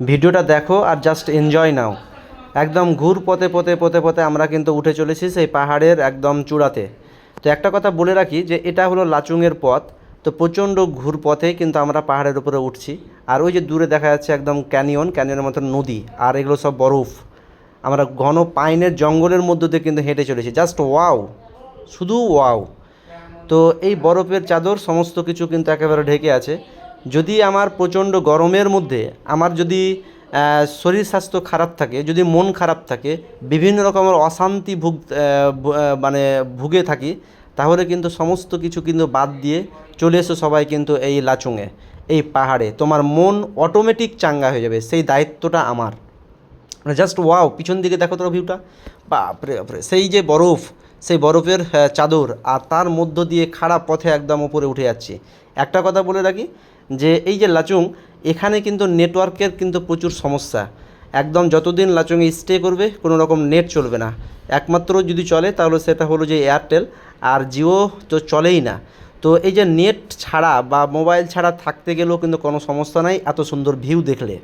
ভিডিওটা দেখো আর just enjoy নাও। একদম ঘুর পথে পথে পথে পথে আমরা কিন্তু উঠে চলেছি সেই পাহাড়ের একদম চূড়াতে। তো একটা কথা বলে রাখি যে এটা হলো লাচুংয়ের পথ। তো প্রচণ্ড ঘুর পথে কিন্তু আমরা পাহাড়ের উপরে উঠছি। আর ওই যে দূরে দেখা যাচ্ছে একদম ক্যানিয়ন, ক্যানিয়নের মতো নদী, আর এগুলো সব বরফ। আমরা ঘন পাইনের জঙ্গলের মধ্য দিয়ে কিন্তু হেঁটে চলেছি, জাস্ট ওয়াও, শুধু ওয়াও। তো এই বরফের চাদর সমস্ত কিছু কিন্তু একেবারে ঢেকে আছে। যদি আমার প্রচণ্ড গরমের মধ্যে আমার যদি শরীর স্বাস্থ্য খারাপ থাকে, যদি মন খারাপ থাকে, বিভিন্ন রকমের অশান্তি মানে ভুগে থাকি, তাহলে কিন্তু সমস্ত কিছু কিন্তু বাদ দিয়ে চলে এসো সবাই কিন্তু এই লাচুংয়ে, এই পাহাড়ে। তোমার মন অটোমেটিক চাঙ্গা হয়ে যাবে, সেই দায়িত্বটা আমার। মানে জাস্ট ওয়াও, পিছন দিকে দেখো তো ভিউটা, বাপরে বাপরে, সেই যে বরফ, সেই বরফের চাদর, আর তার মধ্য দিয়ে খাড়া পথে একদম উপরে উঠে যাচ্ছি। একটা কথা বলে রাখি যে এই যে লাচুং, এখানে কিন্তু নেটওয়ার্কের কিন্তু প্রচুর সমস্যা। একদম যতদিন লাচুংয়ে স্টে করবে কোনো রকম নেট চলবে না। একমাত্র যদি চলে তাহলে সেটা হলো যে এয়ারটেল, আর জিও তো চলেই না। তো এই যে নেট ছাড়া বা মোবাইল ছাড়া থাকতে গেলেও কিন্তু কোনো সমস্যা নাই এত সুন্দর ভিউ দেখলে।